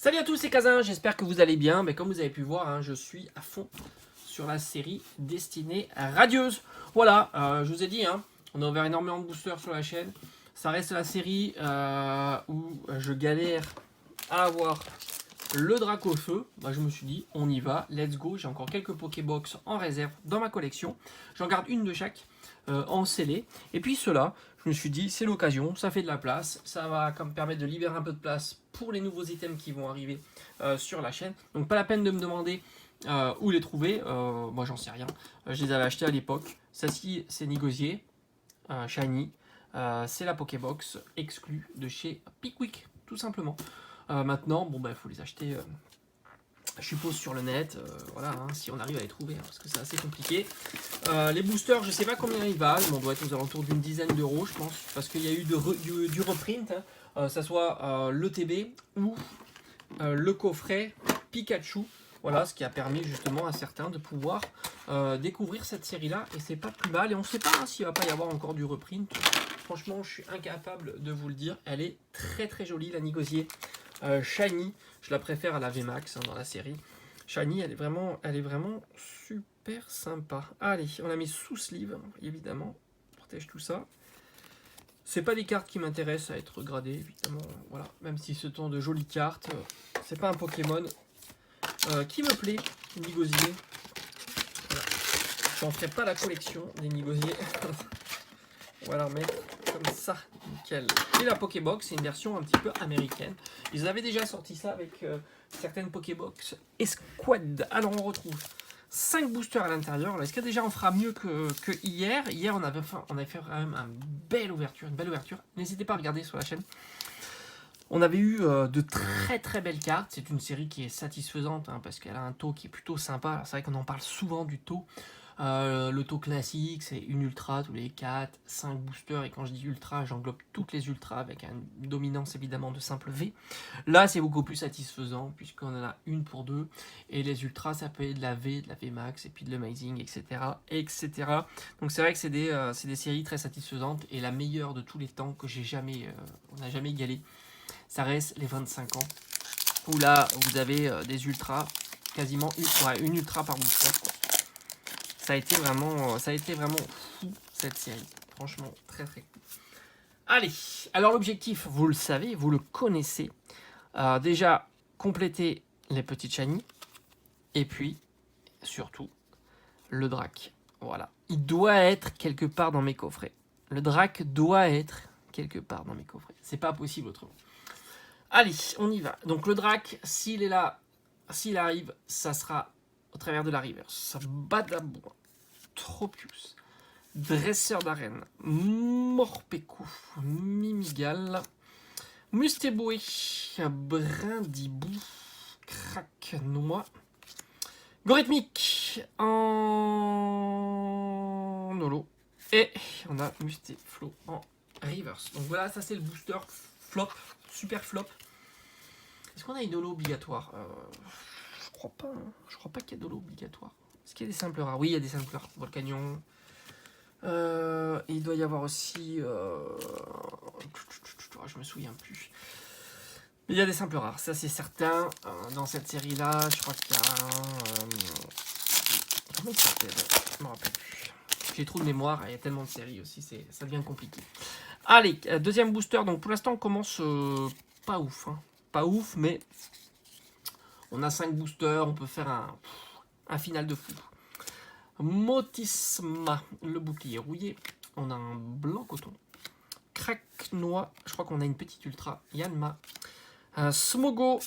Salut à tous, c'est Kazin, j'espère que vous allez bien. Mais comme vous avez pu voir, je suis à fond sur la série Destinée Radieuse. Voilà, je vous ai dit, on a ouvert énormément de boosters sur la chaîne. Ça reste la série où je galère à avoir le drac au feu. Bah, je me suis dit, on y va, let's go. J'ai encore quelques Pokébox en réserve dans ma collection. J'en garde une de chaque en scellé. Et puis ceux-là, je me suis dit, c'est l'occasion, ça fait de la place. Ça va me permettre de libérer un peu de place pour les nouveaux items qui vont arriver sur la chaîne. Donc pas la peine de me demander où les trouver. Moi, j'en sais rien. Je les avais achetés à l'époque. Celle-ci, c'est Nigosier, Shiny. C'est la Pokébox exclue de chez Pickwick, tout simplement. Maintenant, bon, il faut les acheter, je suppose, sur le net. Voilà, si on arrive à les trouver, parce que c'est assez compliqué. Les boosters, je sais pas combien ils valent, mais on doit être aux alentours d'une dizaine d'euros, je pense, parce qu'il y a eu du reprint, ça soit le TB ou le coffret Pikachu. Voilà, ce qui a permis justement à certains de pouvoir découvrir cette série-là, et c'est pas plus mal. Et on ne sait pas s'il va pas y avoir encore du reprint. Franchement, je suis incapable de vous le dire. Elle est très très jolie, la Nigosier Shiny. Je la préfère à la VMAX dans la série. Shiny, elle est vraiment super sympa. Allez, on la met sous sleeve, évidemment. On protège tout ça. C'est pas des cartes qui m'intéressent à être gradées, évidemment. Voilà, même si ce sont de jolies cartes, c'est pas un Pokémon qui me plaît, Nigosier. Voilà. Je n'en ferai pas la collection des Nigosiers. On va la remettre comme ça, nickel. Et la Pokébox, c'est une version un petit peu américaine. Ils avaient déjà sorti ça avec certaines Pokébox Esquad. Alors on retrouve 5 boosters à l'intérieur. Est-ce que déjà on fera mieux que hier? Hier on avait fait quand même une belle ouverture. N'hésitez pas à regarder sur la chaîne. On avait eu de très très belles cartes. C'est une série qui est satisfaisante parce qu'elle a un taux qui est plutôt sympa. C'est vrai qu'on en parle souvent du taux. Le taux classique, c'est une ultra tous les 4-5 boosters. Et quand je dis ultra, j'englobe toutes les ultras avec une dominance évidemment de simple V. Là, c'est beaucoup plus satisfaisant puisqu'on en a une pour deux. Et les ultras, ça peut être de la V, de la V max, et puis de l'amazing, etc. etc. Donc c'est vrai que c'est des séries très satisfaisantes. Et la meilleure de tous les temps que on n'a jamais égalé, ça reste les 25 ans. Où là, vous avez des ultras, quasiment une ultra par booster, quoi. Ça a été vraiment fou cette série. Franchement, très très cool. Allez, alors l'objectif, vous le savez, vous le connaissez. Déjà, compléter les petites shiny. Et puis, surtout, le drac. Voilà. Il doit être quelque part dans mes coffrets. Le drac doit être quelque part dans mes coffrets. C'est pas possible autrement. Allez, on y va. Donc le drac, s'il est là, s'il arrive, ça sera au travers de la reverse. Badaboua, Tropius, Dresseur d'arène, Morpeko, Mimigal, Mustéboué, Brindibou, Craque-Noix, Gorithmique en holo. Et on a Mustéflo en reverse. Donc voilà, ça c'est le booster flop, super flop. Est-ce qu'on a une holo obligatoire? Je crois pas. Je crois pas qu'il y a d'holo obligatoire. Est-ce qu'il y a des simples rares? Oui, il y a des simples rares. Volcanion. Il doit y avoir aussi... je me souviens plus. Il y a des simples rares, ça c'est certain. Dans cette série-là, je crois qu'il y a un... comment il s'appelle? Je me rappelle plus. J'ai trop de mémoire, il y a tellement de séries aussi, ça devient compliqué. Allez, deuxième booster. Donc pour l'instant, on commence pas ouf. Pas ouf, mais on a 5 boosters, on peut faire un final de fou. Motisma, le bouclier rouillé. On a un blanc coton. Craque-Noix, je crois qu'on a une petite ultra. Yanma. Smogo.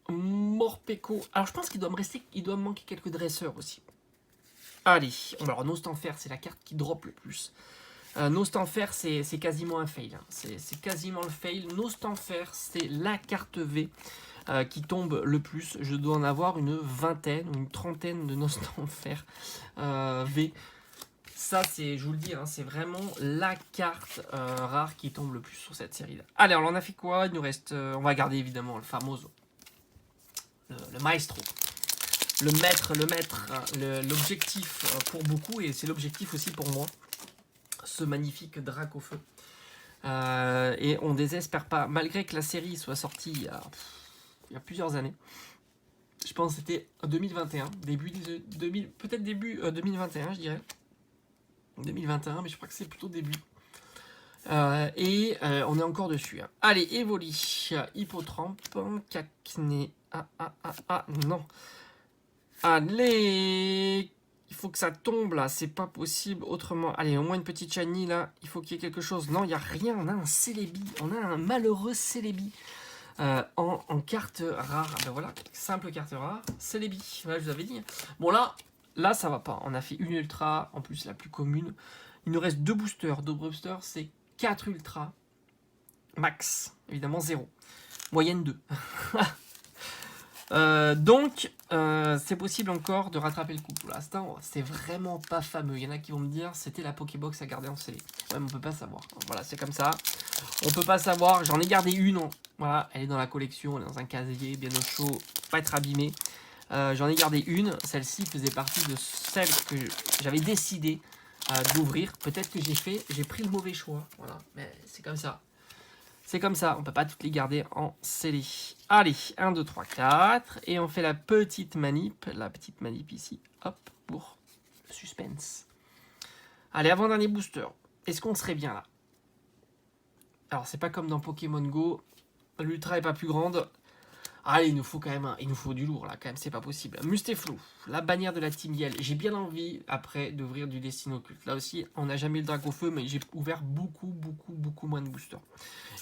Morpeko. Alors je pense qu'il doit me manquer quelques dresseurs aussi. Allez, alors Nostanfer, c'est la carte qui drop le plus. Nostanfer, c'est quasiment un fail. C'est quasiment le fail. Nostanfer, c'est la carte V qui tombe le plus. Je dois en avoir une vingtaine ou une trentaine de Nostanfer V. Ça, je vous le dis, c'est vraiment la carte rare qui tombe le plus sur cette série-là. Allez, alors on a fait quoi? Il nous reste... on va garder évidemment le famoso. Le maestro. Le maître, l'objectif pour beaucoup, et c'est l'objectif aussi pour moi. Ce magnifique drac au feu. Et on désespère pas, malgré que la série soit sortie il y a il y a plusieurs années. Je pense que c'était 2021, peut-être début 2021, je dirais. 2021, mais je crois que c'est plutôt début. On est encore dessus. Hein. Allez, Evoli, Hippotrampe, Cacné. Non. Allez, il faut que ça tombe là, c'est pas possible autrement. Allez, au moins une petite shiny là, il faut qu'il y ait quelque chose. Non, il n'y a rien, on a un Celebi, on a un malheureux Celebi en carte rare. Ben voilà, simple carte rare, Celebi, voilà, je vous avais dit. Bon là ça va pas, on a fait une ultra, en plus la plus commune. Il nous reste 2 boosters, c'est 4 ultras, max, évidemment 0. Moyenne 2. Donc, c'est possible encore de rattraper le coup. Pour l'instant, c'est vraiment pas fameux. Il y en a qui vont me dire c'était la Pokébox à garder en scellé. Ouais, mais on peut pas savoir. Voilà, c'est comme ça. On peut pas savoir. J'en ai gardé une. Voilà, elle est dans la collection, elle est dans un casier, bien au chaud, pas être abîmée. J'en ai gardé une. Celle-ci faisait partie de celle que j'avais décidé d'ouvrir. Peut-être que j'ai pris le mauvais choix. Voilà, mais c'est comme ça. C'est comme ça, on peut pas toutes les garder en scellé. Allez, 1, 2, 3, 4. Et on fait la petite manip ici. Hop, pour le suspense. Allez, avant-dernier booster. Est-ce qu'on serait bien là? Alors, c'est pas comme dans Pokémon Go. L'ultra est pas plus grande. Allez, il nous faut quand même il nous faut du lourd là, quand même, c'est pas possible. Mustaflou, la bannière de la Team Yell. J'ai bien envie, après, d'ouvrir du Destino Occulte. Là aussi, on n'a jamais eu le Dracofeu, mais j'ai ouvert beaucoup moins de boosters.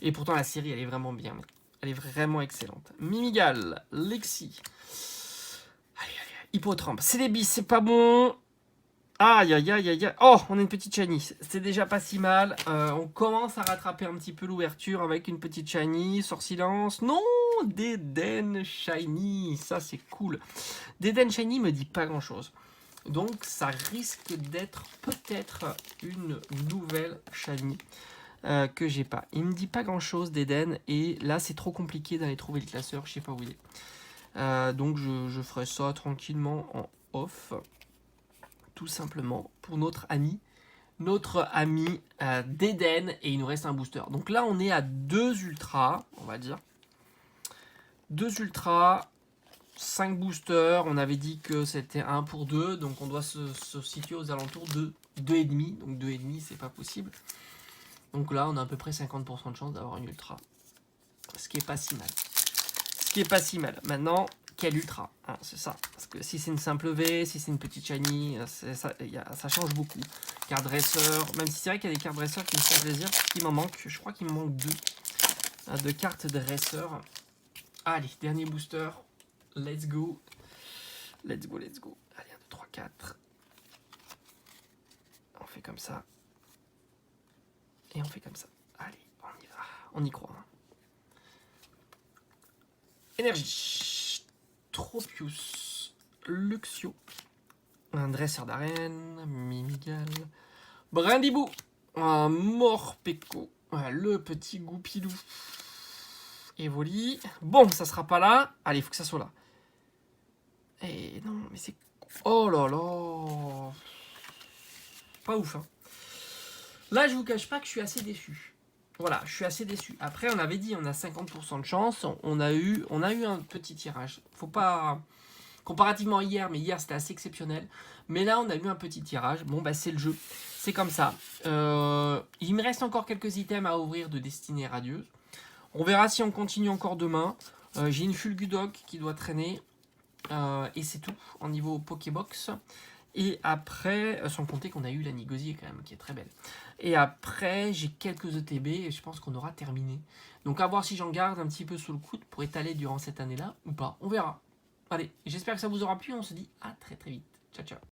Et pourtant, la série, elle est vraiment bien. Elle est vraiment excellente. Mimigal, Lexi. Allez, Hippotrampe. Celebi, c'est pas bon. Aïe. Oh, on a une petite shiny. C'est déjà pas si mal. On commence à rattraper un petit peu l'ouverture avec une petite shiny. Sort silence. Non, Deden shiny. Ça, c'est cool. Deden shiny me dit pas grand chose. Donc, ça risque d'être peut-être une nouvelle shiny que j'ai pas. Il me dit pas grand chose d'Eden. Et là, c'est trop compliqué d'aller trouver le classeur. Je sais pas où il est. Donc, je ferai ça tranquillement en off. Tout simplement pour notre ami d'Eden, et il nous reste un booster. Donc là on est à 2 ultras, on va dire 2 ultras, 5 boosters. On avait dit que c'était 1 pour 2, donc on doit se situer aux alentours de 2,5. Donc 2,5 c'est pas possible. Donc là on a à peu près 50% de chance d'avoir une ultra, ce qui est pas si mal. Maintenant, quel ultra, hein, c'est ça. Parce que si c'est une simple V, si c'est une petite shiny, ça change beaucoup. Carte dresseur, même si c'est vrai qu'il y a des cartes dresseurs qui me font plaisir, il m'en manque, je crois qu'il me manque 2 cartes dresseur. Allez, dernier booster, let's go. Allez, 1, 2, 3, 4. On fait comme ça. Et on fait comme ça. Allez, on y va, on y croit. Hein. Énergie. Tropius. Luxio. Un dresseur d'arène. Mimigal. Brindibou. Un Morpeko. Le petit Goupilou. Evoli. Bon, ça sera pas là. Allez, il faut que ça soit là. Et non, mais c'est... Oh là là. Pas ouf, hein. Là, je vous cache pas que je suis assez déçu. Voilà, je suis assez déçu. Après, on avait dit, on a 50% de chance. On a eu un petit tirage. Faut pas... Comparativement à hier, mais hier, c'était assez exceptionnel. Mais là, on a eu un petit tirage. Bon, bah, c'est le jeu. C'est comme ça. Il me reste encore quelques items à ouvrir de Destinée Radieuse. On verra si on continue encore demain. J'ai une Fulgudoc qui doit traîner. Et c'est tout, en niveau Pokébox. Et après, sans compter qu'on a eu la Nigosier quand même, qui est très belle. Et après, j'ai quelques ETB et je pense qu'on aura terminé. Donc à voir si j'en garde un petit peu sous le coude pour étaler durant cette année-là ou pas. On verra. Allez, j'espère que ça vous aura plu. On se dit à très vite. Ciao, ciao.